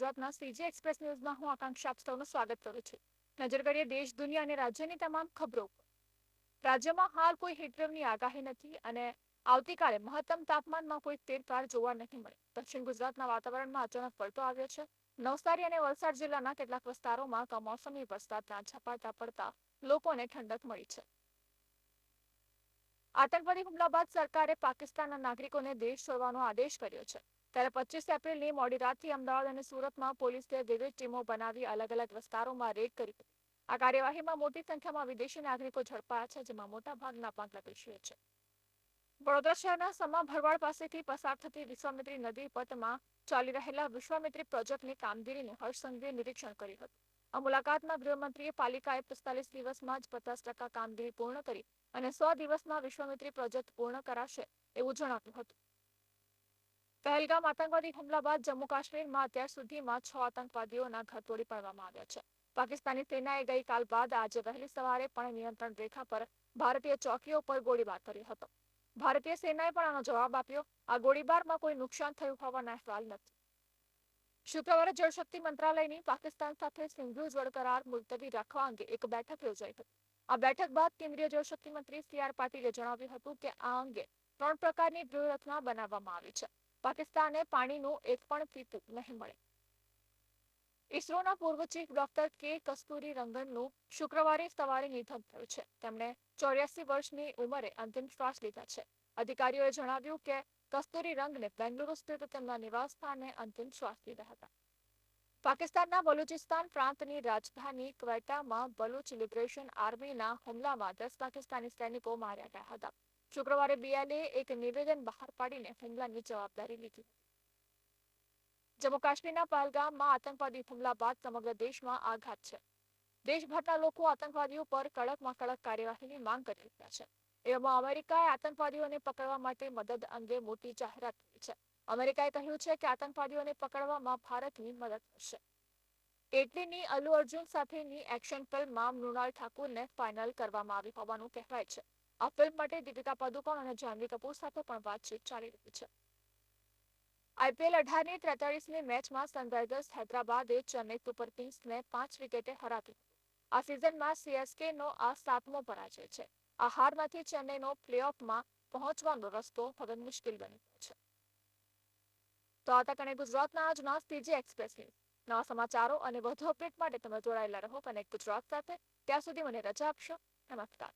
ગુજરાતના CG express ન્યૂઝમાં હું આકાંક્ષા આપ સૌનું સ્વાગત કરું છું। નજર કરીએ દેશ, દુનિયા અને રાજ્યની તમામ ખબરો પર। રાજ્યમાં હાલ કોઈ હીટવેવની આગાહી નથી અને આવતીકાલે મહત્તમ તાપમાનમાં કોઈ ફેરફાર જોવા નહીં મળે। દક્ષિણ ગુજરાતના વાતાવરણમાં અચાનક પલટો આવ્યો છે। નવસારી અને વલસાડ જિલ્લાના કેટલાક વિસ્તારોમાં કમોસમી વરસાદના ઝાપટા પડતા લોકોને ઠંડક મળી છે। આતંકવાદી હુમલા બાદ સરકારે પાકિસ્તાનના નાગરિકોને દેશ છોડવાનો આદેશ કર્યો છે। ત્યારે 25 એપ્રિલની મોડી રાતથી અમદાવાદ અને સુરતમાં પોલીસે વિવિધ ટીમો બનાવી અલગ અલગ વિસ્તારોમાં રેડ કરી હતી। આ કાર્યવાહીમાં મોટી સંખ્યામાં વિદેશી નાગરિકો ઝડપાયા છે, જેમાં મોટાભાગના બાંગ્લાદેશીઓ છે। વડોદરા શહેરના સમા ભરવાડ પાસેથી પસાર થતી વિશ્વામિત્રી નદી પટમાં ચાલી રહેલા વિશ્વામિત્રી પ્રોજેક્ટની કામગીરીનું હર્ષસંઘવીએ નિરીક્ષણ કર્યું હતું। આ મુલાકાતમાં ગૃહમંત્રીએ પાલિકાએ 45 દિવસમાં જ 50% કામગીરી પૂર્ણ કરી અને 100 દિવસમાં વિશ્વામિત્રી પ્રોજેક્ટ પૂર્ણ કરાશે એવું જણાવ્યું હતું। પહેલગામ આતંકવાદી હુમલા બાદ જમ્મુ કાશ્મીરમાં અત્યાર સુધીમાં 6 આતંકવાદીઓના ઘર તોડી પાડવામાં આવ્યા છે। પાકિસ્તાની સેનાએ ગઈકાલ બાદ આજે વહેલી સવારે પણ નિયંત્રણ રેખા પર ભારતીય ચોકીઓ પર ગોળીબાર કર્યો હતો। ભારતીય સેનાએ પણ આનો જવાબ આપ્યો। આ ગોળીબારમાં કોઈ નુકસાન થયું હોવાના અહેવાલ નથી। શુક્રવારે જળશક્તિ મંત્રાલયની પાકિસ્તાન સાથે સિંધુ જળ કરાર મુલતવી રાખવા અંગે એક બેઠક યોજાઈ હતી। આ બેઠક બાદ કેન્દ્રીય જળશક્તિ મંત્રી સી.આર. પાટીલે જણાવ્યું હતું કે આ અંગે 3 પ્રકારની વ્યૂહરચના બનાવવામાં આવી છે। પાકિસ્તાને પાણીનું એક પણ ટીપું નહીં મળે। ઇસરોના પૂર્વ ચીફ ડોક્ટર કે કસ્તુરી રંગનનું શુક્રવારે સવારે નિધન થયું છે। તેમણે 84 વર્ષની ઉંમરે અંતિમ શ્વાસ લીધા છે। અધિકારીઓએ જણાવ્યું કે કસ્તુરી રંગને બેંગલુરુ સ્થિત તેમના નિવાસસ્થાને અંતિમ શ્વાસ લીધા હતા। પાકિસ્તાનના બલુચિસ્તાન પ્રાંતની રાજધાની ક્વેટામાં બલુચ લિબરેશન આર્મીના હુમલામાં 10 પાકિસ્તાની સૈનિકો માર્યા ગયા હતા। શુક્રવારે બીએલએ એક નિવેદન બહાર પાડીને હુમલાની જવાબદારી લીધી। જમ્મુ કાશ્મીરના પહેલગામમાં આતંકવાદી હુમલા બાદ સમગ્ર દેશમાં આઘાત છે। દેશભરના લોકો આતંકવાદીઓ પર કડકમાં કડક કાર્યવાહીની માંગ કરી રહ્યા છે। એવામાં અમેરિકાએ આતંકવાદીઓને પકડવા માટે મદદ અંગે મોટી જાહેરાત કરી છે। અમેરિકાએ કહ્યું છે કે આતંકવાદીઓને પકડવામાં ભારતની મદદ કરશે। એટલીની અલ્લુ અર્જુન સાથેની એક્શન ફિલ્મમાં મૃણાલ ઠાકુરને ફાઇનલ કરવામાં આવી હોવાનું કહેવાય છે। આ ફિલ્મ માટે દીપિકા પાદુકોણ અને જાહ્નવી કપૂર સાથે પણ વાતચીત ચાલી રહી છે। આઈપીએલ 18ની 43મી મેચમાં સનરાઇઝર્સ હૈદરાબાદે ચેન્નઈ સુપર કિંગ્સને 5 વિકેટે હરાવી હતી। આ સિઝનમાં સીએસકેનો આ 7મો પરાજય છે। આ હારમાંથી ચેન્નઈનો પ્લેઓફમાં પહોંચવાનો રસ્તો હવે મુશ્કેલ બની ગયો છે। તો આ તક ગુજરાતના આજના સીજી એક્સપ્રેસ ન્યૂઝ નવા સમાચારો અને વધુ અપડેટ માટે તમે જોડાયેલા રહો કનેક્ટ ગુજરાત સાથે। ત્યાં સુધી મને રજા આપશો। નમસ્કાર।